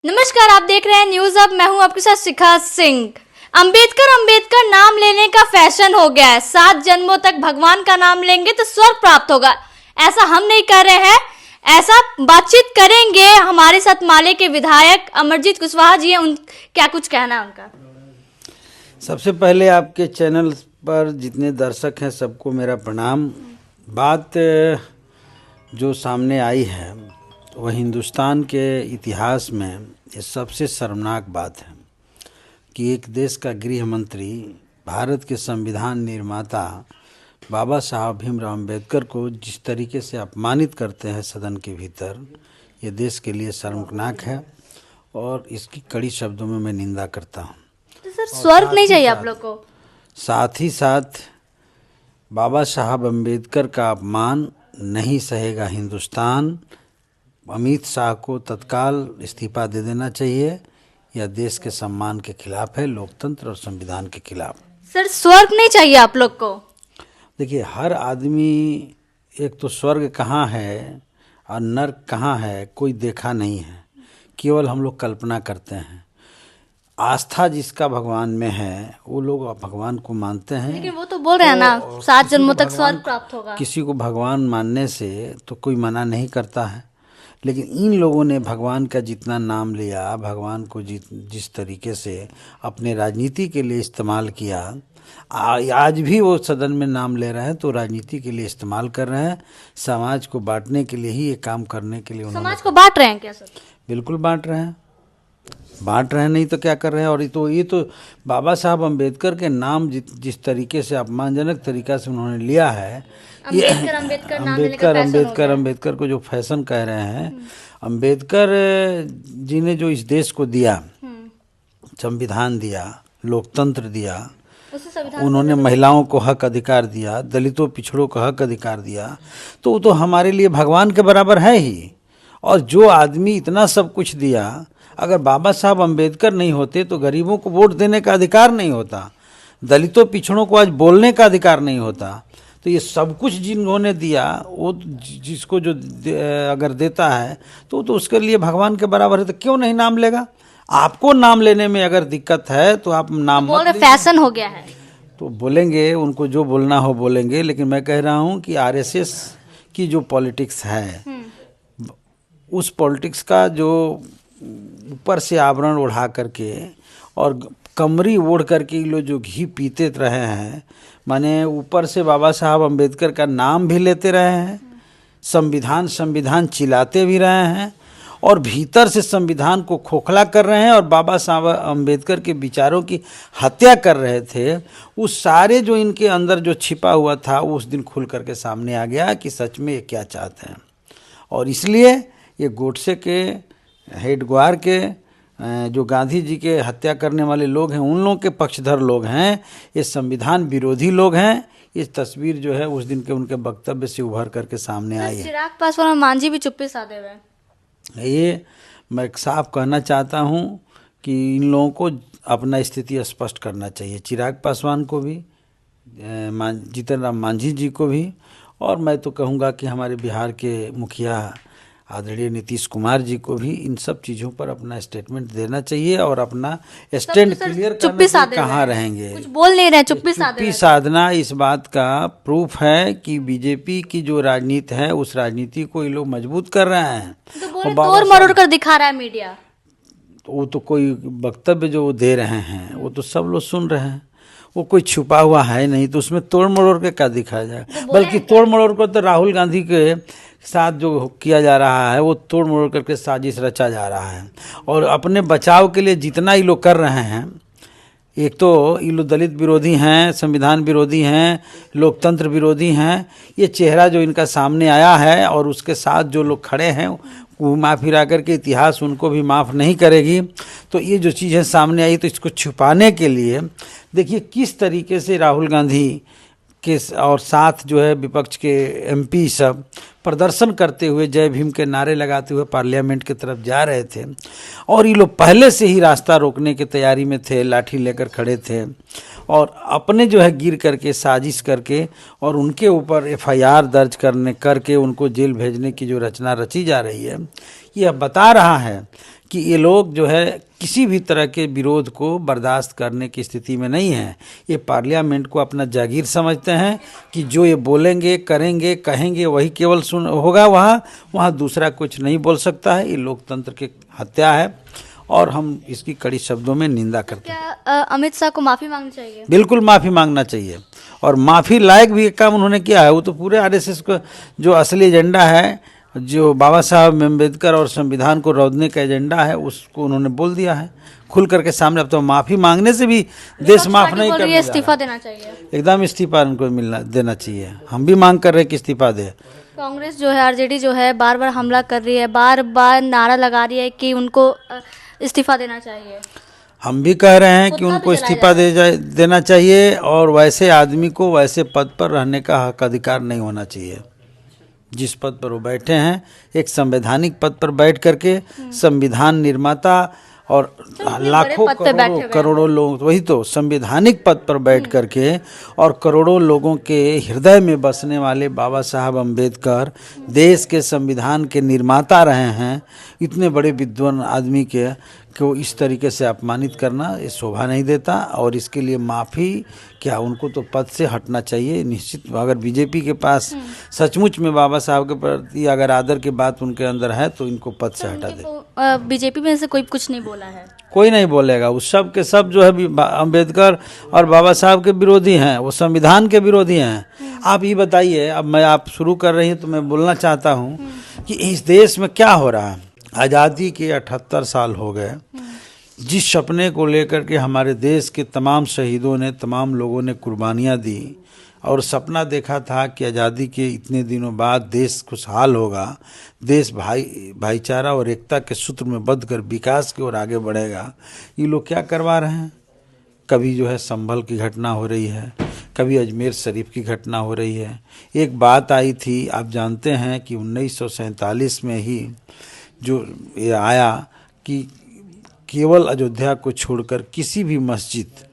नमस्कार, आप देख रहे हैं न्यूज अब। मैं हूं आपके साथ शिखा सिंह। अंबेडकर नाम लेने का फैशन हो गया है। 7 जन्मों तक भगवान का नाम लेंगे तो स्वर्ग प्राप्त होगा। ऐसा हम नहीं कर रहे हैं, ऐसा बातचीत करेंगे हमारे साथ माले के विधायक अमरजीत कुशवाहा जी हैं। उन क्या कुछ कहना है उनका। सबसे पहले आपके चैनल पर जितने दर्शक हैं सबको मेरा प्रणाम। बात जो सामने आई है वह हिंदुस्तान के इतिहास में ये सबसे शर्मनाक बात है कि एक देश का गृह मंत्री भारत के संविधान निर्माता बाबा साहब भीमराव अम्बेडकर को जिस तरीके से अपमानित करते हैं सदन के भीतर, ये देश के लिए शर्मनाक है और इसकी कड़ी शब्दों में मैं निंदा करता हूँ। तो सर स्वर्ग नहीं चाहिए आप लोग को? साथ ही साथ बाबा साहब अम्बेडकर का अपमान नहीं सहेगा हिंदुस्तान। अमित शाह को तत्काल इस्तीफा दे देना चाहिए। यह देश के सम्मान के खिलाफ है, लोकतंत्र और संविधान के खिलाफ। सर स्वर्ग नहीं चाहिए आप लोग को? देखिए, हर आदमी, एक तो स्वर्ग कहाँ है और नर्क कहाँ है कोई देखा नहीं है, केवल हम लोग कल्पना करते हैं। आस्था जिसका भगवान में है वो लोग भगवान को मानते हैं। लेकिन वो तो बोल रहे हैं ना 7 जन्मों तक स्वर्ग प्राप्त होगा। किसी को भगवान मानने से तो कोई मना नहीं करता है, लेकिन इन लोगों ने भगवान का जितना नाम लिया, भगवान को जिस तरीके से अपने राजनीति के लिए इस्तेमाल किया, आज भी वो सदन में नाम ले रहे हैं तो राजनीति के लिए इस्तेमाल कर रहे हैं। समाज को बांटने के लिए ही ये काम करने के लिए उन्होंने। समाज को बांट रहे हैं क्या सर? बिल्कुल बांट रहे हैं, नहीं तो क्या कर रहे हैं। और ये तो बाबा साहब अम्बेडकर के नाम जिस तरीके से अपमानजनक तरीका से उन्होंने लिया है, ये अम्बेडकर को जो फैशन कह रहे हैं। अम्बेडकर जी ने जो इस देश को दिया, संविधान दिया, लोकतंत्र दिया, उन्होंने महिलाओं को हक अधिकार दिया, दलितों पिछड़ों को हक अधिकार दिया, तो वो तो हमारे लिए भगवान के बराबर है ही। और जो आदमी इतना सब कुछ दिया, अगर बाबा साहब अम्बेडकर नहीं होते तो गरीबों को वोट देने का अधिकार नहीं होता, दलितों पिछड़ों को आज बोलने का अधिकार नहीं होता। तो ये सब कुछ जिन्होंने दिया, वो जिसको जो अगर देता है तो उसके लिए भगवान के बराबर है, तो क्यों नहीं नाम लेगा? आपको नाम लेने में अगर दिक्कत है तो आप नाम बोल रहे फैशन हो गया है तो बोलेंगे, उनको जो बोलना हो बोलेंगे। लेकिन मैं कह रहा हूँ कि आरएसएस की जो पॉलिटिक्स है, उस पॉलिटिक्स का जो ऊपर से आवरण ओढ़ा करके और कमरी ओढ़ करके लोग जो घी पीते रहे हैं, माने ऊपर से बाबा साहब अम्बेडकर का नाम भी लेते रहे हैं, संविधान चिल्लाते भी रहे हैं, और भीतर से संविधान को खोखला कर रहे हैं और बाबा साहब अम्बेडकर के विचारों की हत्या कर रहे थे। उस सारे जो इनके अंदर जो छिपा हुआ था वो उस दिन खुल करके सामने आ गया कि सच में ये क्या चाहते हैं। और इसलिए ये गोडसे के, हेडग्वार के, जो गांधी जी के हत्या करने वाले लोग हैं, उन लोगों के पक्षधर लोग हैं, ये संविधान विरोधी लोग हैं। ये तस्वीर जो है उस दिन के उनके वक्तव्य से उभर करके सामने आई है। चिराग पासवान और मांझी भी चुप्पी साधे हुए हैं। ये मैं साफ कहना चाहता हूँ कि इन लोगों को अपना स्थिति स्पष्ट करना चाहिए, चिराग पासवान को भी, जीतन राम मांझी जी को भी। और मैं तो कहूँगा कि हमारे बिहार के मुखिया आदरणीय नीतीश कुमार जी को भी इन सब चीज़ों पर अपना स्टेटमेंट देना चाहिए और अपना स्टैंड क्लियर करना चाहिए। कहाँ रहेंगे, कुछ बोल नहीं रहे, चुप्पी साधना इस बात का प्रूफ है कि बीजेपी की जो राजनीति है उस राजनीति को ये लोग मजबूत कर रहे हैं। तो तोड़ मरोड़ कर दिखा रहा है मीडिया। तो वो तो कोई वक्तव्य जो वो दे रहे हैं वो तो सब लोग सुन रहे हैं, वो कोई छुपा हुआ है नहीं, तो उसमें तोड़ मरोड़ के क्या दिखाया जाए। बल्कि तोड़ मरोड़ को तो राहुल गांधी के साथ जो किया जा रहा है वो तोड़ मरोड़ करके साजिश रचा जा रहा है। और अपने बचाव के लिए जितना ये लोग कर रहे हैं, एक तो ये लोग दलित विरोधी हैं, संविधान विरोधी हैं, लोकतंत्र विरोधी हैं। ये चेहरा जो इनका सामने आया है और उसके साथ जो लोग खड़े हैं वो घुमा फिरा करके इतिहास उनको भी माफ़ नहीं करेगी। तो ये जो चीज़ें सामने आई, तो इसको छुपाने के लिए देखिए किस तरीके से राहुल गांधी के और साथ जो है विपक्ष के एमपी सब प्रदर्शन करते हुए, जय भीम के नारे लगाते हुए पार्लियामेंट की तरफ जा रहे थे। और ये लोग पहले से ही रास्ता रोकने की तैयारी में थे, लाठी लेकर खड़े थे और अपने जो है गिर करके साजिश करके और उनके ऊपर एफआईआर दर्ज करके उनको जेल भेजने की जो रचना रची जा रही है, यह बता रहा है कि ये लोग जो है किसी भी तरह के विरोध को बर्दाश्त करने की स्थिति में नहीं है। ये पार्लियामेंट को अपना जागीर समझते हैं कि जो ये बोलेंगे, करेंगे, कहेंगे वही केवल सुन होगा, वहाँ दूसरा कुछ नहीं बोल सकता है। ये लोकतंत्र की हत्या है और हम इसकी कड़ी शब्दों में निंदा करते हैं। क्या अमित शाह को माफी मांगनी चाहिए? बिल्कुल माफ़ी मांगना चाहिए और माफ़ी लायक भी एक काम उन्होंने किया है। वो तो पूरे आरएसएस का जो असली एजेंडा है, जो बाबा साहब अम्बेडकर और संविधान को रौंदने का एजेंडा है, उसको उन्होंने बोल दिया है खुल करके सामने। अब तो माफ़ी मांगने से भी देश माफ़ नहीं कर, इस्तीफा देना चाहिए, एकदम इस्तीफा उनको देना चाहिए। हम भी मांग कर रहे हैं कि इस्तीफा दे। कांग्रेस जो है, आरजेडी जो है, बार बार हमला कर रही है, बार बार नारा लगा रही है कि उनको इस्तीफा देना चाहिए। हम भी कह रहे हैं कि उनको इस्तीफा देना चाहिए और वैसे आदमी को वैसे पद पर रहने का हक अधिकार नहीं होना चाहिए। जिस पद पर वो बैठे हैं, एक संवैधानिक पद पर बैठ करके संविधान निर्माता और लाखों करोड़ों लोग, वही तो संवैधानिक पद पर बैठ करके और करोड़ों लोगों के हृदय में बसने वाले बाबा साहब अम्बेडकर देश के संविधान के निर्माता रहे हैं। इतने बड़े विद्वान आदमी को इस तरीके से अपमानित करना ये शोभा नहीं देता और इसके लिए माफ़ी क्या, उनको तो पद से हटना चाहिए निश्चित। अगर बीजेपी के पास सचमुच में बाबा साहब के प्रति अगर आदर की बात उनके अंदर है तो इनको पद से हटा दे। बीजेपी में से कोई कुछ नहीं बोला है? कोई नहीं बोलेगा। उस सब के सब जो है अम्बेडकर और बाबा साहब के विरोधी हैं, वो संविधान के विरोधी हैं। आप ये बताइए, अब आप शुरू कर रही हैं तो मैं बोलना चाहता हूँ कि इस देश में क्या हो रहा है। आज़ादी के 78 साल हो गए। जिस सपने को लेकर के हमारे देश के तमाम शहीदों ने, तमाम लोगों ने कुर्बानियाँ दी और सपना देखा था कि आज़ादी के इतने दिनों बाद देश खुशहाल होगा, देश भाईचारा और एकता के सूत्र में बंध कर विकास की ओर आगे बढ़ेगा। ये लोग क्या करवा रहे हैं? कभी जो है संभल की घटना हो रही है, कभी अजमेर शरीफ की घटना हो रही है। एक बात आई थी, आप जानते हैं कि 1947 में ही जो ये आया कि केवल अयोध्या को छोड़कर किसी भी मस्जिद,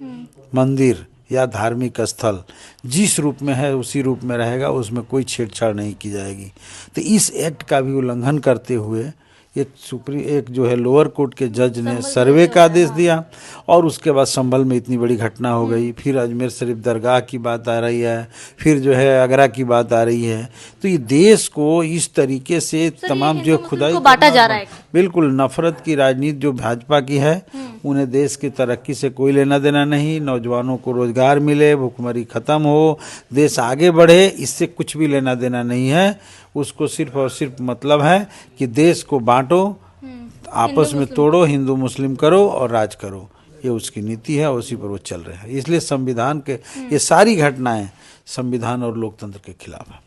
मंदिर या धार्मिक स्थल जिस रूप में है उसी रूप में रहेगा, उसमें कोई छेड़छाड़ नहीं की जाएगी। तो इस एक्ट का भी उल्लंघन करते हुए एक जो है लोअर कोर्ट के जज ने सर्वे का आदेश दिया और उसके बाद संभल में इतनी बड़ी घटना हो गई। फिर अजमेर शरीफ दरगाह की बात आ रही है, फिर जो है आगरा की बात आ रही है। तो ये देश को इस तरीके से तमाम जो खुदाई बांटा जा रहा है। बिल्कुल नफरत की राजनीति जो भाजपा की है, उन्हें देश की तरक्की से कोई लेना देना नहीं। नौजवानों को रोजगार मिले, भुखमरी खत्म हो, देश आगे बढ़े, इससे कुछ भी लेना देना नहीं है। उसको सिर्फ और सिर्फ मतलब है कि देश को बांटो, आपस में तोड़ो, हिंदू मुस्लिम करो और राज करो। ये उसकी नीति है और उसी पर वो चल रहे हैं। इसलिए संविधान के ये सारी घटनाएं संविधान और लोकतंत्र के खिलाफ है।